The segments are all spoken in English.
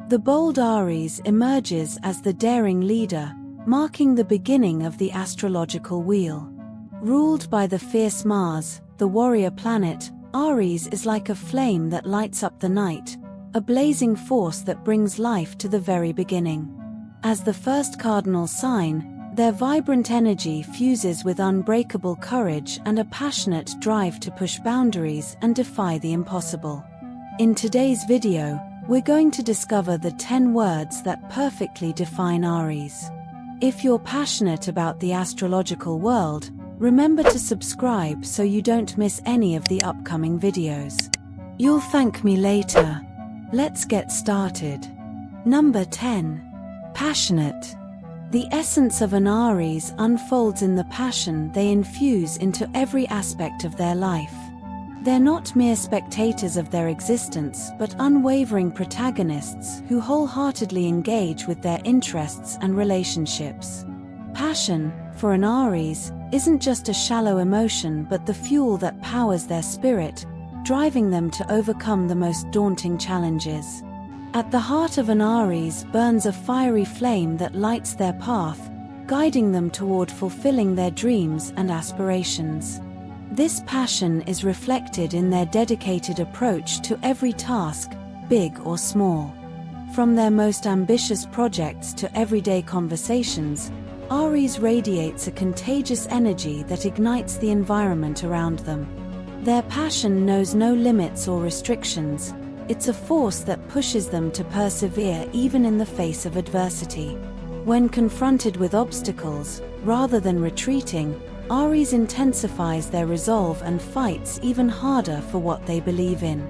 The bold Aries emerges as the daring leader, marking the beginning of the astrological wheel. Ruled by the fierce Mars, the warrior planet, Aries is like a flame that lights up the night, a blazing force that brings life to the very beginning. As the first cardinal sign, their vibrant energy fuses with unbreakable courage and a passionate drive to push boundaries and defy the impossible. In today's video, we're going to discover the 10 words that perfectly define Aries. If you're passionate about the astrological world, remember to subscribe so you don't miss any of the upcoming videos. You'll thank me later. Let's get started. Number 10. Passionate. The essence of an Aries unfolds in the passion they infuse into every aspect of their life. They're not mere spectators of their existence but unwavering protagonists who wholeheartedly engage with their interests and relationships. Passion, for an Aries, isn't just a shallow emotion but the fuel that powers their spirit, driving them to overcome the most daunting challenges. At the heart of an Aries burns a fiery flame that lights their path, guiding them toward fulfilling their dreams and aspirations. This passion is reflected in their dedicated approach to every task, big or small. From their most ambitious projects to everyday conversations, Aries radiates a contagious energy that ignites the environment around them. Their passion knows no limits or restrictions. It's a force that pushes them to persevere even in the face of adversity. When confronted with obstacles, rather than retreating, Aries intensifies their resolve and fights even harder for what they believe in.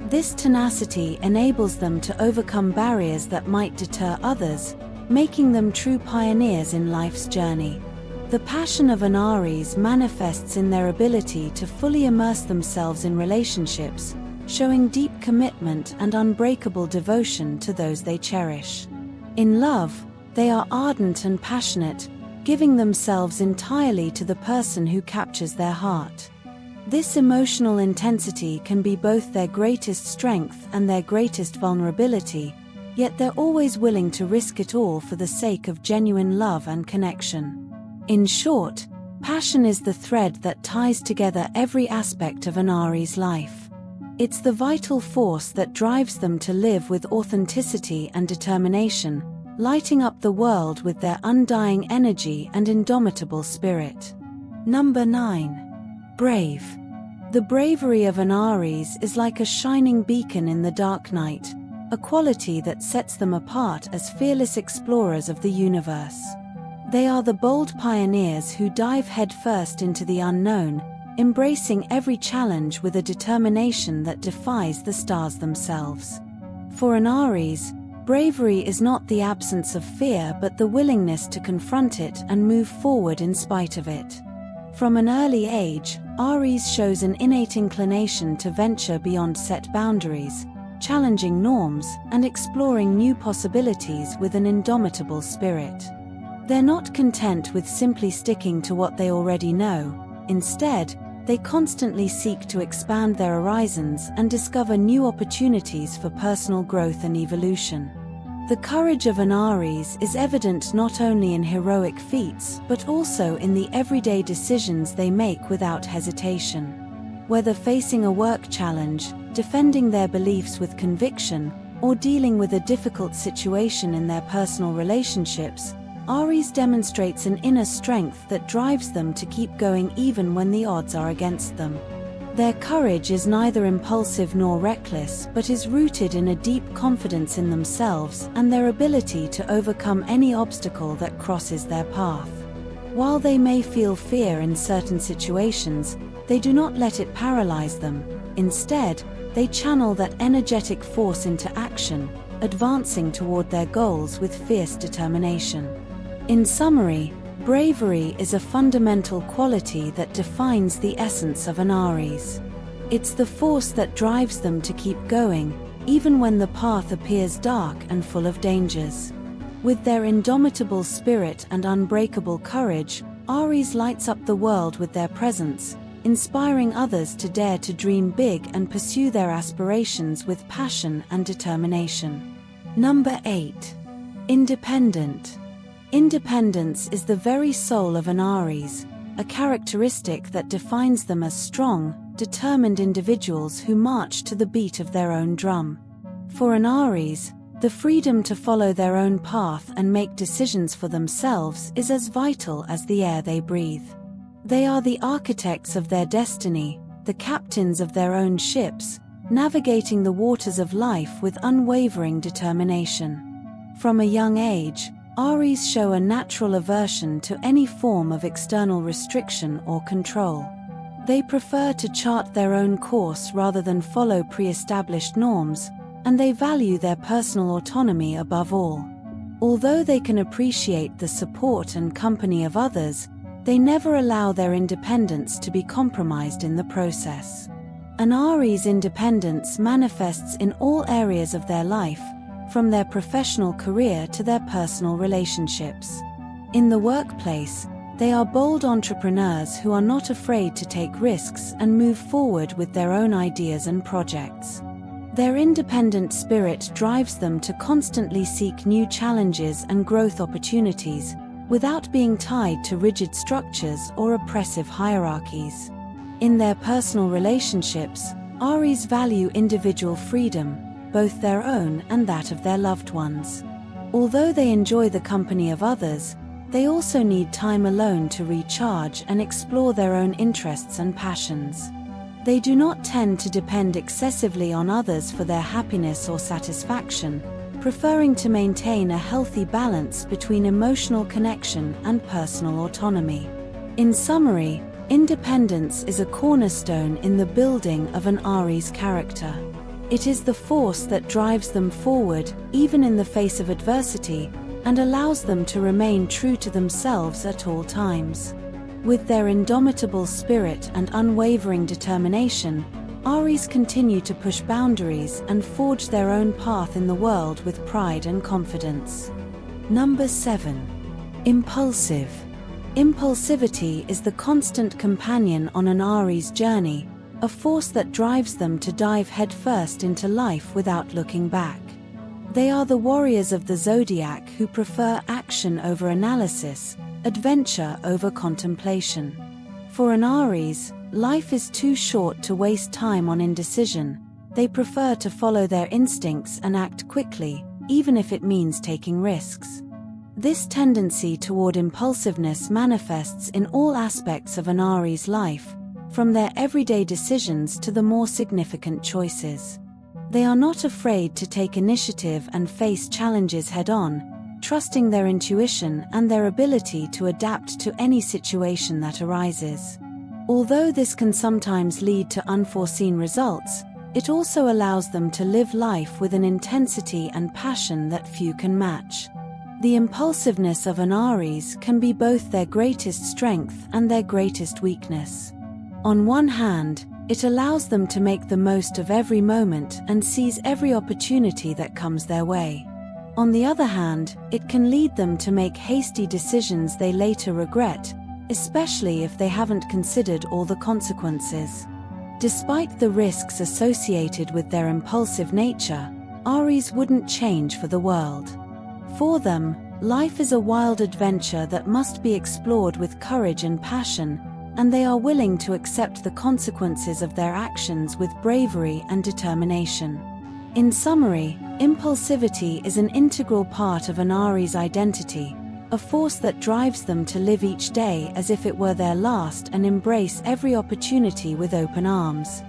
This tenacity enables them to overcome barriers that might deter others, making them true pioneers in life's journey. The passion of an Aries manifests in their ability to fully immerse themselves in relationships, showing deep commitment and unbreakable devotion to those they cherish. In love, they are ardent and passionate, giving themselves entirely to the person who captures their heart. This emotional intensity can be both their greatest strength and their greatest vulnerability, yet they're always willing to risk it all for the sake of genuine love and connection. In short, passion is the thread that ties together every aspect of an Aries' life. It's the vital force that drives them to live with authenticity and determination, lighting up the world with their undying energy and indomitable spirit. Number 9. Brave. The bravery of an Aries is like a shining beacon in the dark night, a quality that sets them apart as fearless explorers of the universe. They are the bold pioneers who dive headfirst into the unknown, embracing every challenge with a determination that defies the stars themselves. For an Aries, bravery is not the absence of fear but the willingness to confront it and move forward in spite of it. From an early age, Aries shows an innate inclination to venture beyond set boundaries, challenging norms and exploring new possibilities with an indomitable spirit. They're not content with simply sticking to what they already know. Instead, they constantly seek to expand their horizons and discover new opportunities for personal growth and evolution. The courage of an Aries is evident not only in heroic feats but also in the everyday decisions they make without hesitation. Whether facing a work challenge, defending their beliefs with conviction, or dealing with a difficult situation in their personal relationships, Aries demonstrates an inner strength that drives them to keep going even when the odds are against them. Their courage is neither impulsive nor reckless but is rooted in a deep confidence in themselves and their ability to overcome any obstacle that crosses their path. While they may feel fear in certain situations, they do not let it paralyze them. Instead, they channel that energetic force into action, advancing toward their goals with fierce determination. In summary, bravery is a fundamental quality that defines the essence of an Aries. It's the force that drives them to keep going, even when the path appears dark and full of dangers. With their indomitable spirit and unbreakable courage, Aries lights up the world with their presence, inspiring others to dare to dream big and pursue their aspirations with passion and determination. Number 8. Independent. Independence is the very soul of an Aries, a characteristic that defines them as strong, determined individuals who march to the beat of their own drum. For an Aries, the freedom to follow their own path and make decisions for themselves is as vital as the air they breathe. They are the architects of their destiny, the captains of their own ships, navigating the waters of life with unwavering determination. From a young age, Aries show a natural aversion to any form of external restriction or control. They prefer to chart their own course rather than follow pre-established norms, and they value their personal autonomy above all. Although they can appreciate the support and company of others, they never allow their independence to be compromised in the process. An Aries' independence manifests in all areas of their life, from their professional career to their personal relationships. In the workplace, they are bold entrepreneurs who are not afraid to take risks and move forward with their own ideas and projects. Their independent spirit drives them to constantly seek new challenges and growth opportunities, without being tied to rigid structures or oppressive hierarchies. In their personal relationships, Aries value individual freedom, both their own and that of their loved ones. Although they enjoy the company of others, they also need time alone to recharge and explore their own interests and passions. They do not tend to depend excessively on others for their happiness or satisfaction, preferring to maintain a healthy balance between emotional connection and personal autonomy. In summary, independence is a cornerstone in the building of an Aries character. It is the force that drives them forward, even in the face of adversity, and allows them to remain true to themselves at all times. With their indomitable spirit and unwavering determination, Aries continue to push boundaries and forge their own path in the world with pride and confidence. Number 7. Impulsive. Impulsivity is the constant companion on an Aries journey, a force that drives them to dive headfirst into life without looking back. They are the warriors of the Zodiac who prefer action over analysis, adventure over contemplation. For an Aries, life is too short to waste time on indecision. They prefer to follow their instincts and act quickly, even if it means taking risks. This tendency toward impulsiveness manifests in all aspects of an Aries' life, from their everyday decisions to the more significant choices. They are not afraid to take initiative and face challenges head-on, trusting their intuition and their ability to adapt to any situation that arises. Although this can sometimes lead to unforeseen results, it also allows them to live life with an intensity and passion that few can match. The impulsiveness of an Aries can be both their greatest strength and their greatest weakness. On one hand, it allows them to make the most of every moment and seize every opportunity that comes their way. On the other hand, it can lead them to make hasty decisions they later regret, especially if they haven't considered all the consequences. Despite the risks associated with their impulsive nature, Aries wouldn't change for the world. For them, life is a wild adventure that must be explored with courage and passion, and they are willing to accept the consequences of their actions with bravery and determination. In summary, impulsivity is an integral part of an Aries' identity, a force that drives them to live each day as if it were their last and embrace every opportunity with open arms.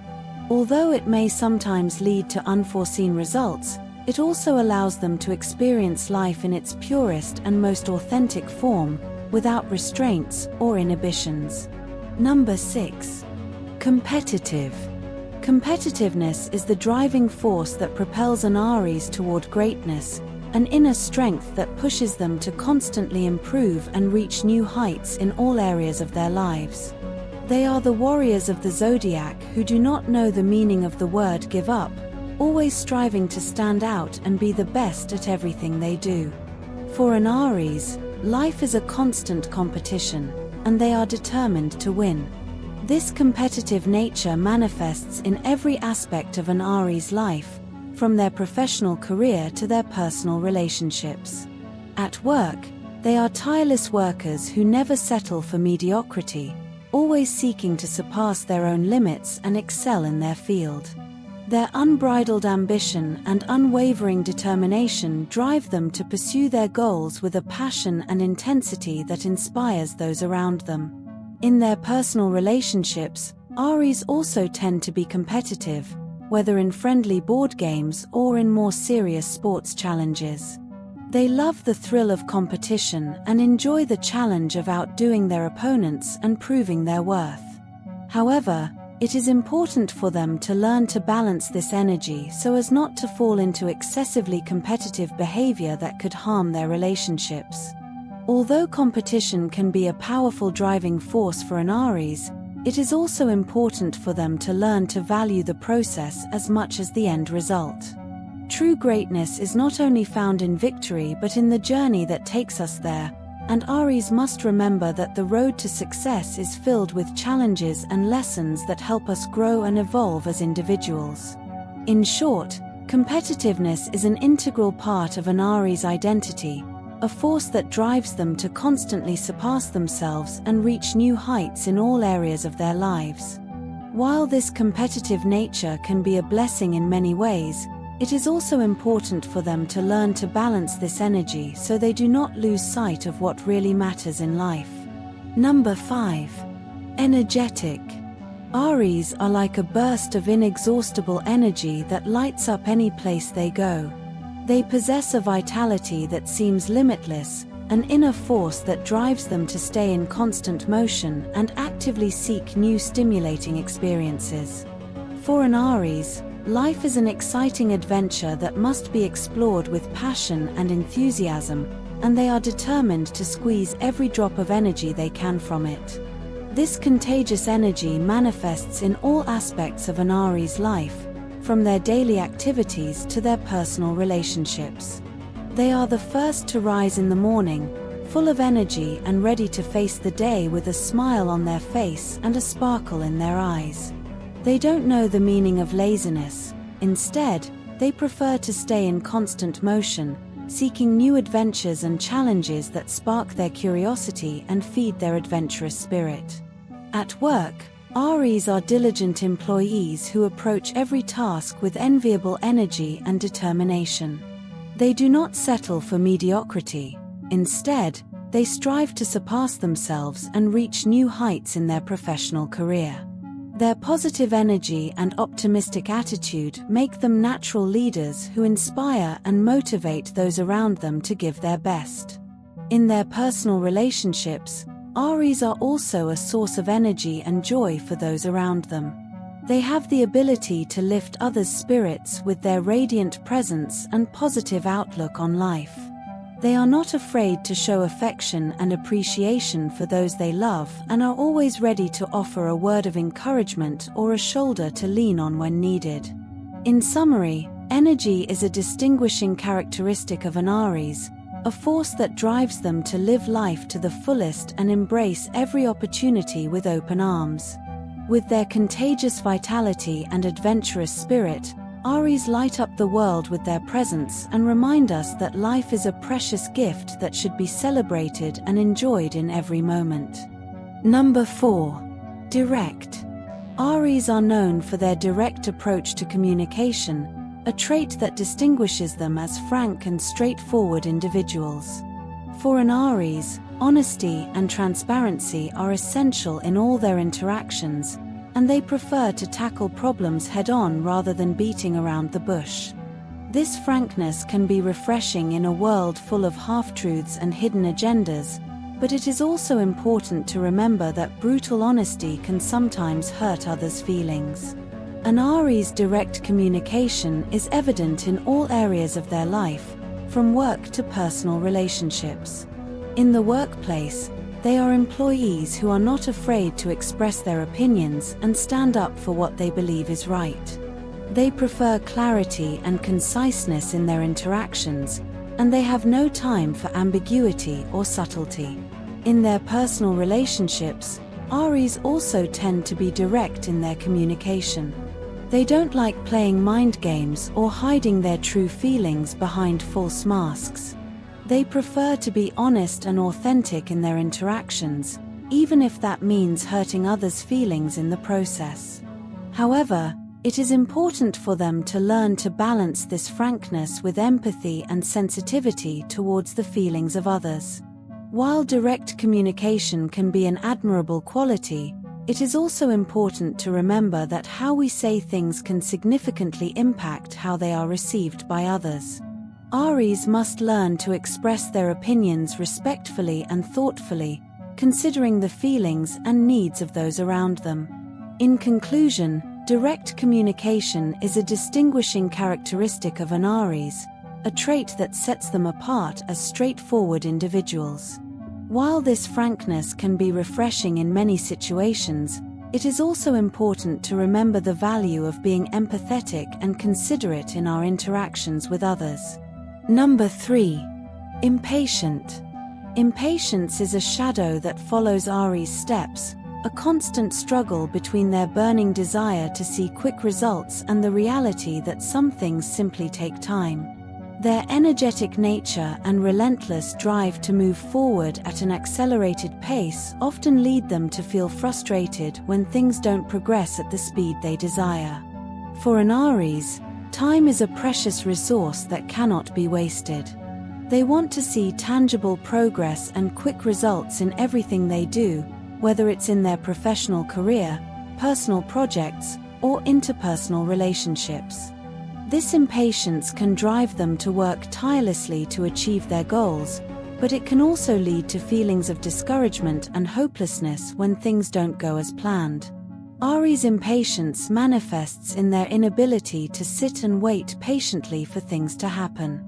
Although it may sometimes lead to unforeseen results, it also allows them to experience life in its purest and most authentic form, without restraints or inhibitions. Number 6. Competitive. Competitiveness is the driving force that propels an Aries toward greatness, an inner strength that pushes them to constantly improve and reach new heights in all areas of their lives. They are the warriors of the Zodiac who do not know the meaning of the word give up, always striving to stand out and be the best at everything they do. For an Aries, life is a constant competition, and they are determined to win. This competitive nature manifests in every aspect of an Aries' life, from their professional career to their personal relationships. At work, they are tireless workers who never settle for mediocrity, always seeking to surpass their own limits and excel in their field. Their unbridled ambition and unwavering determination drive them to pursue their goals with a passion and intensity that inspires those around them. In their personal relationships, Aries also tend to be competitive, whether in friendly board games or in more serious sports challenges. They love the thrill of competition and enjoy the challenge of outdoing their opponents and proving their worth. However, it is important for them to learn to balance this energy so as not to fall into excessively competitive behavior that could harm their relationships. Although competition can be a powerful driving force for an Aries, it is also important for them to learn to value the process as much as the end result. True greatness is not only found in victory but in the journey that takes us there, and Aries must remember that the road to success is filled with challenges and lessons that help us grow and evolve as individuals. In short, competitiveness is an integral part of an Aries' identity, a force that drives them to constantly surpass themselves and reach new heights in all areas of their lives. While this competitive nature can be a blessing in many ways, it is also important for them to learn to balance this energy so they do not lose sight of what really matters in life. Number 5. Energetic. Aries are like a burst of inexhaustible energy that lights up any place they go. They possess a vitality that seems limitless, an inner force that drives them to stay in constant motion and actively seek new stimulating experiences. For an Aries, life is an exciting adventure that must be explored with passion and enthusiasm, and they are determined to squeeze every drop of energy they can from it. This contagious energy manifests in all aspects of an Aries' life, from their daily activities to their personal relationships. They are the first to rise in the morning, full of energy and ready to face the day with a smile on their face and a sparkle in their eyes. They don't know the meaning of laziness. Instead, they prefer to stay in constant motion, seeking new adventures and challenges that spark their curiosity and feed their adventurous spirit. At work, Aries are diligent employees who approach every task with enviable energy and determination. They do not settle for mediocrity. Instead, they strive to surpass themselves and reach new heights in their professional career. Their positive energy and optimistic attitude make them natural leaders who inspire and motivate those around them to give their best. In their personal relationships, Aries are also a source of energy and joy for those around them. They have the ability to lift others' spirits with their radiant presence and positive outlook on life. They are not afraid to show affection and appreciation for those they love and are always ready to offer a word of encouragement or a shoulder to lean on when needed. In summary, energy is a distinguishing characteristic of an Aries, a force that drives them to live life to the fullest and embrace every opportunity with open arms. With their contagious vitality and adventurous spirit, Aries light up the world with their presence and remind us that life is a precious gift that should be celebrated and enjoyed in every moment. Number 4. Direct. Aries are known for their direct approach to communication, a trait that distinguishes them as frank and straightforward individuals. For an Aries, honesty and transparency are essential in all their interactions, and they prefer to tackle problems head-on rather than beating around the bush. This frankness can be refreshing in a world full of half-truths and hidden agendas, but it is also important to remember that brutal honesty can sometimes hurt others' feelings. An Aries' direct communication is evident in all areas of their life, from work to personal relationships. In the workplace, they are employees who are not afraid to express their opinions and stand up for what they believe is right. They prefer clarity and conciseness in their interactions, and they have no time for ambiguity or subtlety. In their personal relationships, Aries also tend to be direct in their communication. They don't like playing mind games or hiding their true feelings behind false masks. They prefer to be honest and authentic in their interactions, even if that means hurting others' feelings in the process. However, it is important for them to learn to balance this frankness with empathy and sensitivity towards the feelings of others. While direct communication can be an admirable quality, it is also important to remember that how we say things can significantly impact how they are received by others. Aries must learn to express their opinions respectfully and thoughtfully, considering the feelings and needs of those around them. In conclusion, direct communication is a distinguishing characteristic of an Aries, a trait that sets them apart as straightforward individuals. While this frankness can be refreshing in many situations, it is also important to remember the value of being empathetic and considerate in our interactions with others. Number 3. Impatient. Impatience is a shadow that follows Aries' steps, a constant struggle between their burning desire to see quick results and the reality that some things simply take time. Their energetic nature and relentless drive to move forward at an accelerated pace often lead them to feel frustrated when things don't progress at the speed they desire. For an Aries, time is a precious resource that cannot be wasted. They want to see tangible progress and quick results in everything they do, whether it's in their professional career, personal projects, or interpersonal relationships. This impatience can drive them to work tirelessly to achieve their goals, but it can also lead to feelings of discouragement and hopelessness when things don't go as planned. Aries' impatience manifests in their inability to sit and wait patiently for things to happen.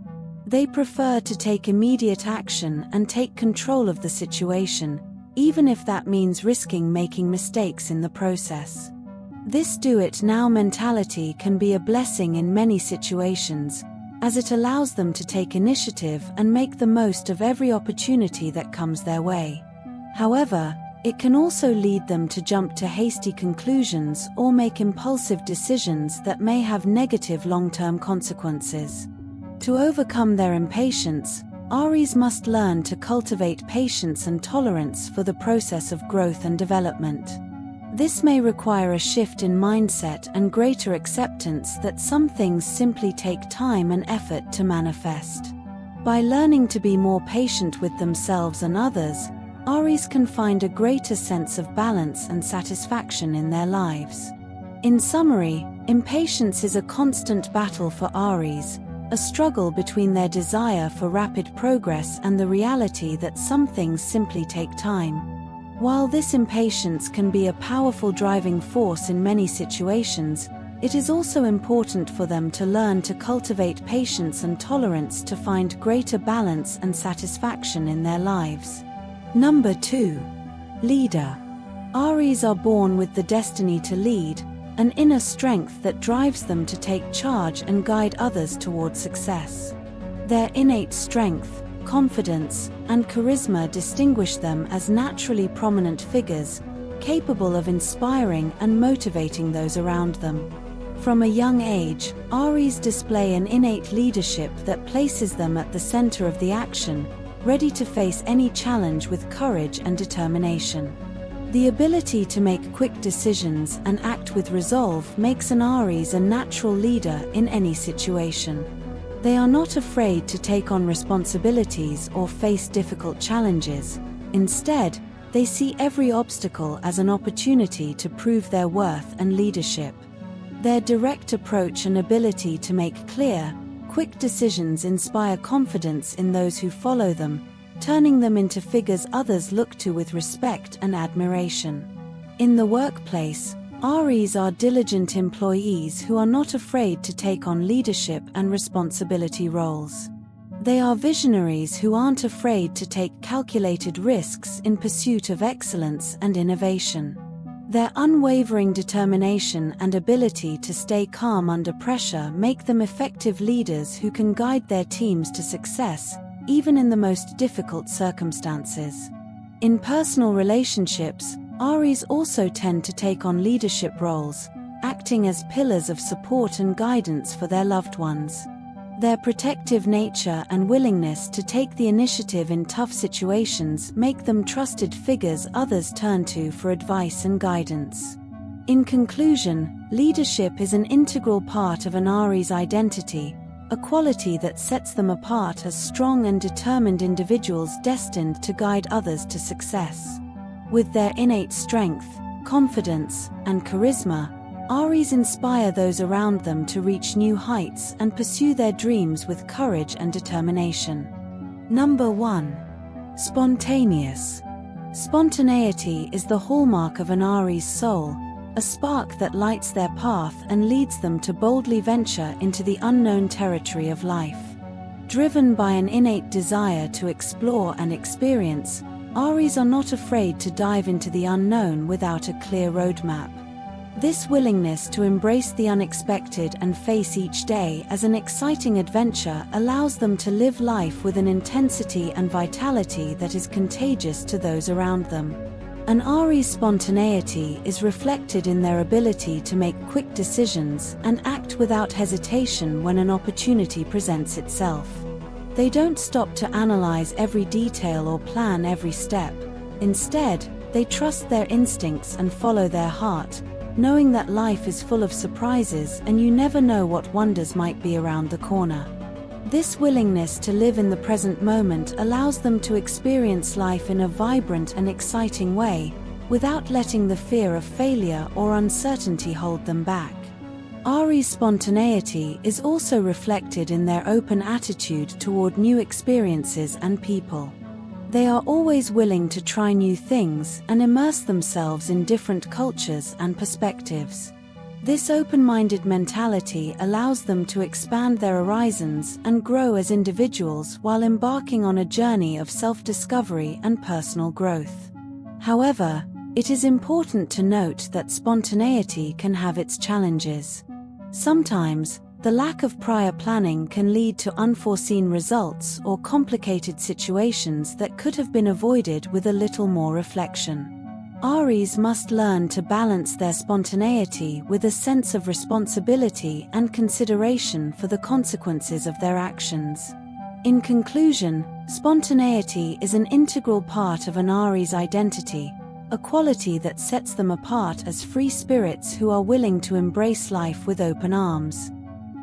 They prefer to take immediate action and take control of the situation, even if that means risking making mistakes in the process. This do-it-now mentality can be a blessing in many situations, as it allows them to take initiative and make the most of every opportunity that comes their way. However, it can also lead them to jump to hasty conclusions or make impulsive decisions that may have negative long-term consequences. To overcome their impatience, Aries must learn to cultivate patience and tolerance for the process of growth and development. This may require a shift in mindset and greater acceptance that some things simply take time and effort to manifest. By learning to be more patient with themselves and others, Aries can find a greater sense of balance and satisfaction in their lives. In summary, impatience is a constant battle for Aries, a struggle between their desire for rapid progress and the reality that some things simply take time. While this impatience can be a powerful driving force in many situations, it is also important for them to learn to cultivate patience and tolerance to find greater balance and satisfaction in their lives. Number 2. Leader. Aries are born with the destiny to lead, an inner strength that drives them to take charge and guide others toward success. Their innate strength, confidence, and charisma distinguish them as naturally prominent figures, capable of inspiring and motivating those around them. From a young age, Aries display an innate leadership that places them at the center of the action, ready to face any challenge with courage and determination. The ability to make quick decisions and act with resolve makes an Aries a natural leader in any situation. They are not afraid to take on responsibilities or face difficult challenges. Instead, they see every obstacle as an opportunity to prove their worth and leadership. Their direct approach and ability to make clear, quick decisions inspire confidence in those who follow them, turning them into figures others look to with respect and admiration. In the workplace, Aries are diligent employees who are not afraid to take on leadership and responsibility roles. They are visionaries who aren't afraid to take calculated risks in pursuit of excellence and innovation. Their unwavering determination and ability to stay calm under pressure make them effective leaders who can guide their teams to success, even in the most difficult circumstances. In personal relationships, Aries also tend to take on leadership roles, acting as pillars of support and guidance for their loved ones. Their protective nature and willingness to take the initiative in tough situations make them trusted figures others turn to for advice and guidance. In conclusion, leadership is an integral part of an Aries identity, a quality that sets them apart as strong and determined individuals destined to guide others to success. With their innate strength, confidence, and charisma, Aries inspire those around them to reach new heights and pursue their dreams with courage and determination. Number 1. Spontaneous. Spontaneity is the hallmark of an Aries soul, a spark that lights their path and leads them to boldly venture into the unknown territory of life. Driven by an innate desire to explore and experience, Aries are not afraid to dive into the unknown without a clear roadmap. This willingness to embrace the unexpected and face each day as an exciting adventure allows them to live life with an intensity and vitality that is contagious to those around them. An Aries' spontaneity is reflected in their ability to make quick decisions and act without hesitation when an opportunity presents itself. They don't stop to analyze every detail or plan every step. Instead, they trust their instincts and follow their heart, knowing that life is full of surprises and you never know what wonders might be around the corner. This willingness to live in the present moment allows them to experience life in a vibrant and exciting way, without letting the fear of failure or uncertainty hold them back. Aries' spontaneity is also reflected in their open attitude toward new experiences and people. They are always willing to try new things and immerse themselves in different cultures and perspectives. This open-minded mentality allows them to expand their horizons and grow as individuals while embarking on a journey of self-discovery and personal growth. However, it is important to note that spontaneity can have its challenges. Sometimes, the lack of prior planning can lead to unforeseen results or complicated situations that could have been avoided with a little more reflection. Aries must learn to balance their spontaneity with a sense of responsibility and consideration for the consequences of their actions. In conclusion, spontaneity is an integral part of an Aries identity, a quality that sets them apart as free spirits who are willing to embrace life with open arms.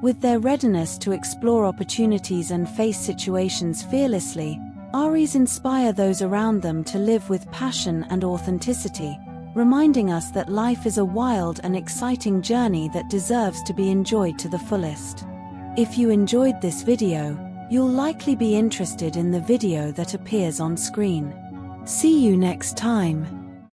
With their readiness to explore opportunities and face situations fearlessly, Aries inspire those around them to live with passion and authenticity, reminding us that life is a wild and exciting journey that deserves to be enjoyed to the fullest. If you enjoyed this video, you'll likely be interested in the video that appears on screen. See you next time.